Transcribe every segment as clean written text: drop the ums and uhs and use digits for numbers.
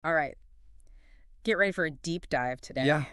All right. Get ready for a deep dive today. Yeah.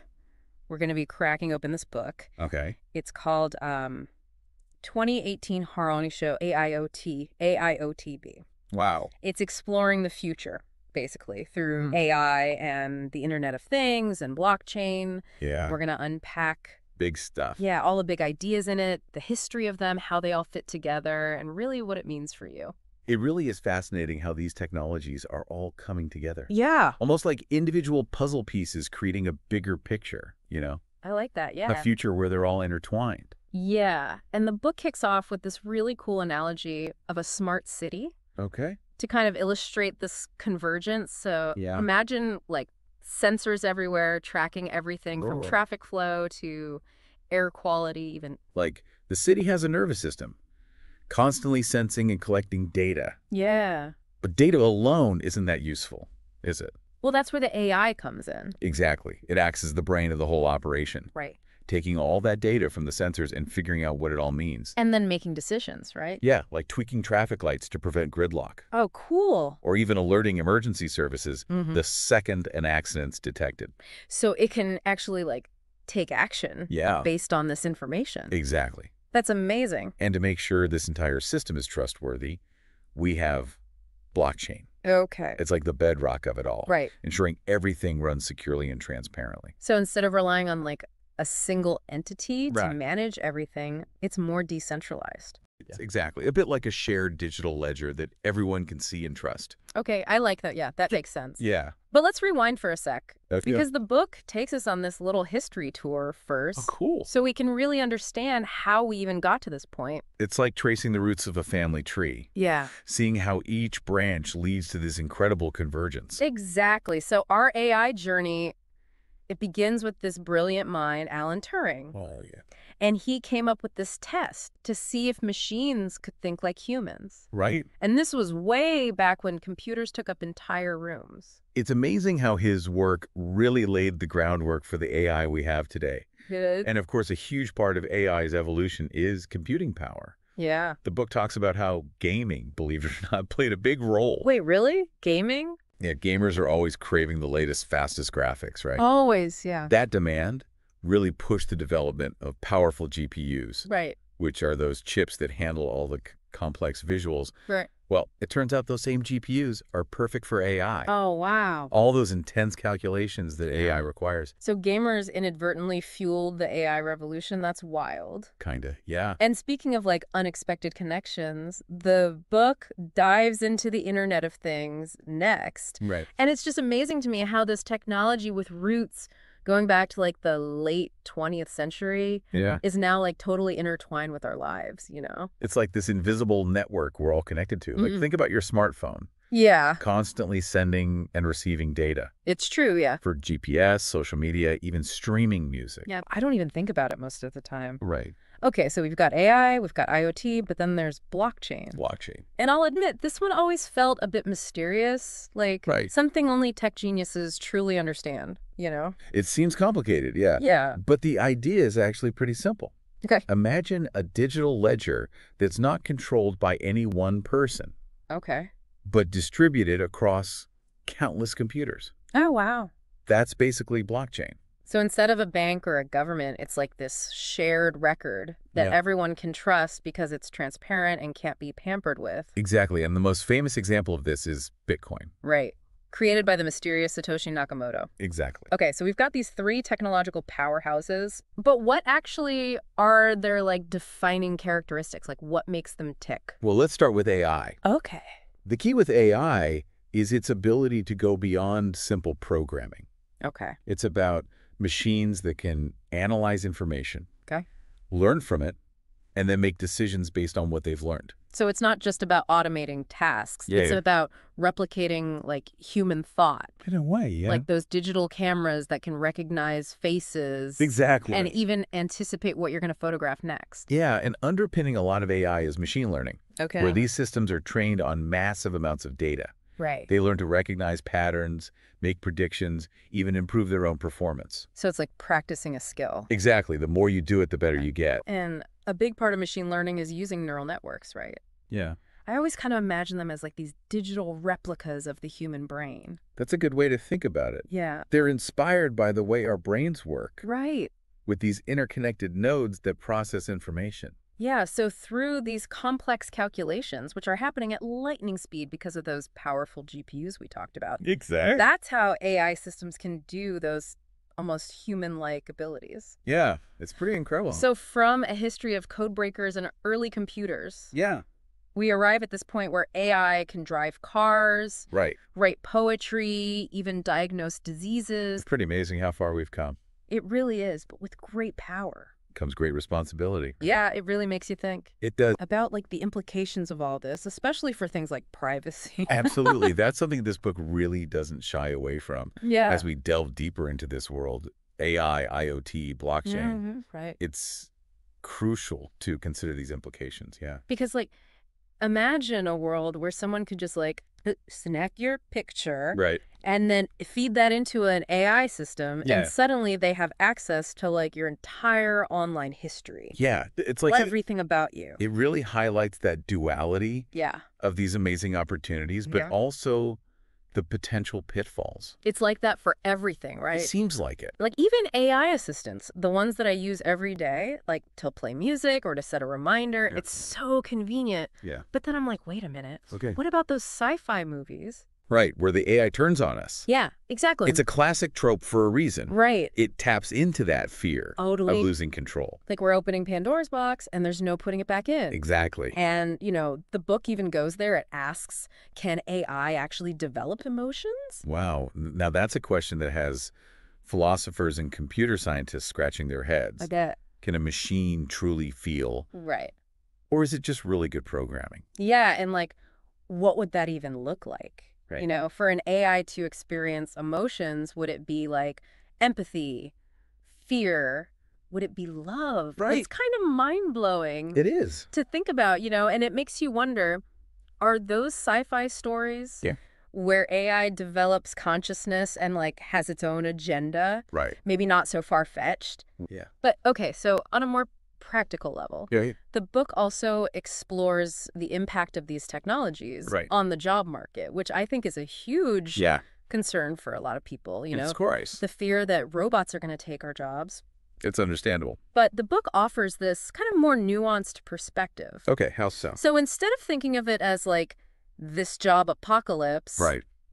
We're going to be cracking open this book. Okay. It's called 2018 Haroni Show AIoTB. Wow. It's exploring the future, basically, through AI and the Internet of Things and blockchain. Yeah. We're going to unpack, Big stuff. yeah, all the big ideas in it, the history of them, how they all fit together, and really what it means for you. It really is fascinating how these technologies are all coming together. Yeah. Almost like individual puzzle pieces creating a bigger picture, you know? I like that, yeah. A future where they're all intertwined. Yeah. And the book kicks off with this really cool analogy of a smart city Okay. to kind of illustrate this convergence. So Yeah. imagine like sensors everywhere tracking everything from Oh. traffic flow to air quality even. Like, the city has a nervous system, constantly sensing and collecting data. Yeah. But data alone isn't that useful, is it? Well, that's where the AI comes in. Exactly. It acts as the brain of the whole operation, Right. taking all that data from the sensors and figuring out what it all means. And then making decisions, right? Yeah, like tweaking traffic lights to prevent gridlock, Oh, cool. or even alerting emergency services Mhm. the second an accident's detected. So it can actually like take action Yeah, based on this information. exactly. That's amazing. And to make sure this entire system is trustworthy, we have blockchain. Okay. It's like the bedrock of it all, Right. ensuring everything runs securely and transparently. So instead of relying on like a single entity to Right. manage everything, it's more decentralized. Exactly. A bit like a shared digital ledger that everyone can see and trust. Okay, I like that. Yeah, that makes sense. Yeah. But let's rewind for a sec, Okay. because the book takes us on this little history tour first. Oh, cool. So we can really understand how we even got to this point. It's like tracing the roots of a family tree, Yeah. seeing how each branch leads to this incredible convergence. Exactly. So our AI journey, it begins with this brilliant mind, Alan Turing. Oh, yeah. And he came up with this test to see if machines could think like humans. Right? And this was way back when computers took up entire rooms. It's amazing how his work really laid the groundwork for the AI we have today. And of course, a huge part of AI's evolution is computing power. Yeah. The book talks about how gaming, believe it or not, played a big role. Wait, really? Gaming? Yeah, gamers are always craving the latest, fastest graphics, right? Always, yeah. That demand really pushed the development of powerful GPUs, Right. which are those chips that handle all the complex visuals. Right. Well, it turns out those same GPUs are perfect for AI. Oh, wow. All those intense calculations that AI requires. So gamers inadvertently fueled the AI revolution. That's wild. Kinda, yeah. And speaking of like unexpected connections, the book dives into the Internet of Things next. Right. And it's just amazing to me how this technology with roots going back to like the late 20th century Yeah. is now like totally intertwined with our lives, you know? It's like this invisible network we're all connected to. Like, think about your smartphone, Yeah, constantly sending and receiving data it's true, yeah. for GPS, social media, even streaming music. Yeah, I don't even think about it most of the time. Right. Okay, so we've got AI, we've got IoT, but then there's blockchain. Blockchain. And I'll admit, this one always felt a bit mysterious, like Right. something only tech geniuses truly understand, you know? It seems complicated, yeah. Yeah. But the idea is actually pretty simple. Okay. Imagine a digital ledger that's not controlled by any one person, Okay. but distributed across countless computers. Oh, wow. That's basically blockchain. So instead of a bank or a government, it's like this shared record that Yeah. everyone can trust because it's transparent and can't be pampered with. Exactly. And the most famous example of this is Bitcoin. Right. Created by the mysterious Satoshi Nakamoto. Exactly. Okay, so we've got these three technological powerhouses, but what actually are their like defining characteristics? Like what makes them tick? Well, let's start with AI. Okay. The key with AI is its ability to go beyond simple programming. Okay. It's about machines that can analyze information, Okay. learn from it, and then make decisions based on what they've learned. So it's not just about automating tasks. Yeah, It's yeah. about replicating like human thought, In a way, yeah. like those digital cameras that can recognize faces. Exactly. And even anticipate what you're going to photograph next. Yeah, and underpinning a lot of AI is machine learning, Okay. where these systems are trained on massive amounts of data. Right. They learn to recognize patterns, make predictions, even improve their own performance. So it's like practicing a skill. Exactly. The more you do it, the better you get. And a big part of machine learning is using neural networks, right? Yeah. I always kind of imagine them as like these digital replicas of the human brain. That's a good way to think about it. Yeah. They're inspired by the way our brains work. Right. With these interconnected nodes that process information. Yeah, so through these complex calculations, which are happening at lightning speed because of those powerful GPUs we talked about. Exactly. That's how AI systems can do those almost human-like abilities. Yeah, it's pretty incredible. So from a history of code breakers and early computers, yeah, we arrive at this point where AI can drive cars, right, write poetry, even diagnose diseases. It's pretty amazing how far we've come. It really is, but with great power. Comes great responsibility. Yeah, it really makes you think. It does. About like the implications of all this, especially for things like privacy. Absolutely. That's something this book really doesn't shy away from. Yeah. As we delve deeper into this world, AI, IoT, blockchain, right. It's crucial to consider these implications. Yeah. Because like, imagine a world where someone could just like snap your picture, right, and then feed that into an AI system, and suddenly they have access to like your entire online history. Yeah, it's like everything about you. It really highlights that duality of these amazing opportunities, but also the potential pitfalls. It's like that for everything, right? It seems like it. Like even AI assistants, the ones that I use every day, like to play music or to set a reminder, it's so convenient. Yeah. But then I'm like, wait a minute. Okay. What about those sci-fi movies? Right, where the AI turns on us. Yeah, exactly. It's a classic trope for a reason. Right. It taps into that fear of losing control. Like we're opening Pandora's box and there's no putting it back in. Exactly. And, you know, the book even goes there. It asks, can AI actually develop emotions? Wow. Now that's a question that has philosophers and computer scientists scratching their heads. I bet. Can a machine truly feel? Right. Or is it just really good programming? Yeah, and like, what would that even look like? Right. You know, for an AI to experience emotions, would it be like empathy, fear? Would it be love? Right. It's kind of mind-blowing. It is. To think about, you know, and it makes you wonder, are those sci-fi stories where AI develops consciousness and like has its own agenda? Right. Maybe not so far-fetched. Yeah. But okay, so on a more practical level, the book also explores the impact of these technologies on the job market, which I think is a huge concern for a lot of people. You know, of course. The fear that robots are going to take our jobs. It's understandable. But the book offers this kind of more nuanced perspective. Okay, how so? So instead of thinking of it as like this job apocalypse,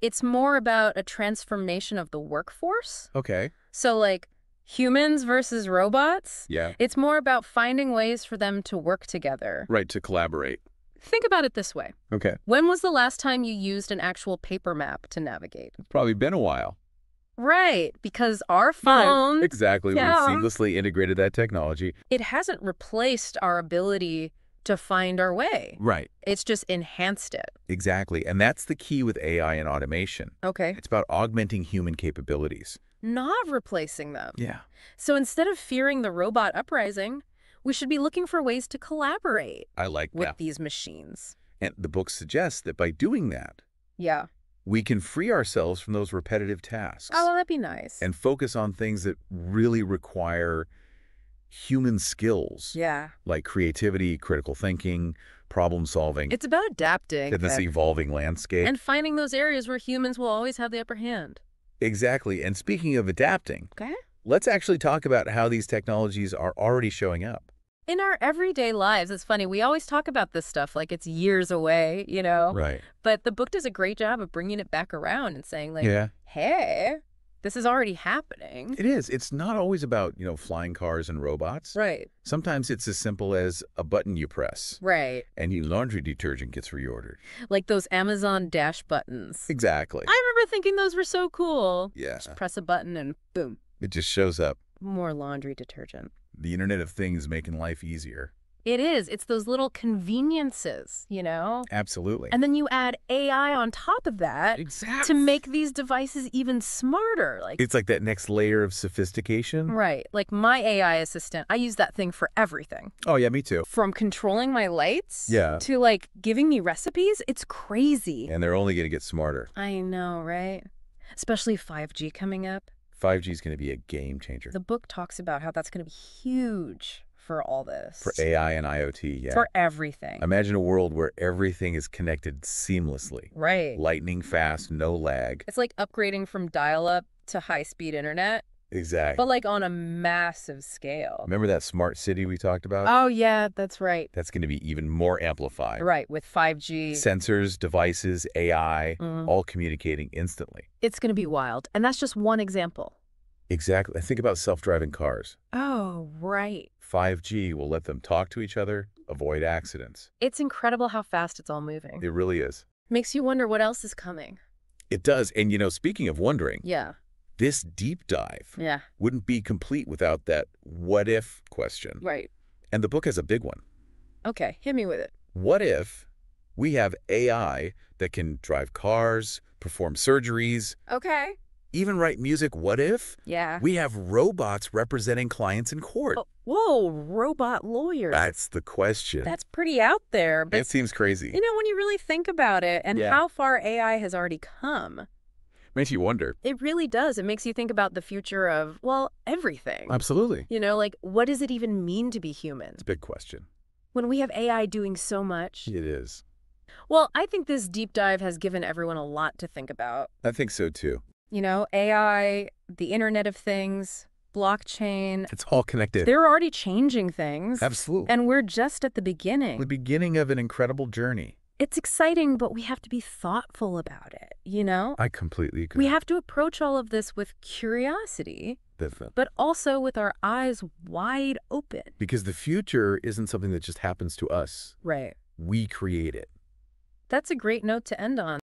it's more about a transformation of the workforce. Okay. So like humans versus robots. Yeah. It's more about finding ways for them to work together. Right, to collaborate. Think about it this way. Okay. When was the last time you used an actual paper map to navigate? It's probably been a while. Right, because our phones... Exactly. We've seamlessly integrated that technology. It hasn't replaced our ability to find our way. Right. It's just enhanced it. Exactly. And that's the key with AI and automation. Okay. It's about augmenting human capabilities. Not replacing them. Yeah. So instead of fearing the robot uprising, we should be looking for ways to collaborate with these machines. And the book suggests that by doing that, we can free ourselves from those repetitive tasks. Oh, well, that'd be nice. And focus on things that really require human skills. Yeah. Like creativity, critical thinking, problem solving. It's about adapting. In this evolving landscape. And finding those areas where humans will always have the upper hand. Exactly. And speaking of adapting, let's actually talk about how these technologies are already showing up. In our everyday lives, it's funny, we always talk about this stuff like it's years away, you know? Right. But the book does a great job of bringing it back around and saying like, hey, this is already happening. It is. It's not always about, you know, flying cars and robots. Right. Sometimes it's as simple as a button you press. Right. And your laundry detergent gets reordered. Like those Amazon Dash buttons. Exactly. I remember thinking those were so cool. Yeah. Just press a button and boom. It just shows up. More laundry detergent. The Internet of Things making life easier. It is. It's those little conveniences, you know? Absolutely. And then you add AI on top of that to make these devices even smarter. Like it's like that next layer of sophistication. Right. Like my AI assistant, I use that thing for everything. Oh, yeah, me too. From controlling my lights to like giving me recipes. It's crazy. And they're only going to get smarter. I know, right? Especially 5G coming up. 5G is going to be a game changer. The book talks about how that's going to be huge for all this. For AI and IoT, yeah. For everything. Imagine a world where everything is connected seamlessly. Right. Lightning fast, no lag. It's like upgrading from dial-up to high-speed internet. Exactly. But like on a massive scale. Remember that smart city we talked about? Oh, yeah, that's right. That's going to be even more amplified. Right, with 5G. Sensors, devices, AI, all communicating instantly. It's going to be wild. And that's just one example. Exactly. Think about self-driving cars. Oh, right. 5G will let them talk to each other, avoid accidents. It's incredible how fast it's all moving. It really is. Makes you wonder what else is coming. It does. And, speaking of wondering. Yeah. This deep dive wouldn't be complete without that what if question. Right. And the book has a big one. Okay, hit me with it. What if we have AI that can drive cars, perform surgeries, okay, even write music? What if we have robots representing clients in court? Oh, whoa, robot lawyers. That's the question. That's pretty out there. But it seems crazy. when you really think about it and how far AI has already come. Makes you wonder. It really does. It makes you think about the future of, well, everything. Absolutely. Like, what does it even mean to be human? It's a big question. When we have AI doing so much. It is. Well, I think this deep dive has given everyone a lot to think about. I think so, too. AI, the Internet of Things, blockchain. It's all connected. They're already changing things. Absolutely. And we're just at the beginning. The beginning of an incredible journey. It's exciting, but we have to be thoughtful about it, I completely agree. We have to approach all of this with curiosity, Definitely. but also with our eyes wide open. Because the future isn't something that just happens to us. Right. We create it. That's a great note to end on.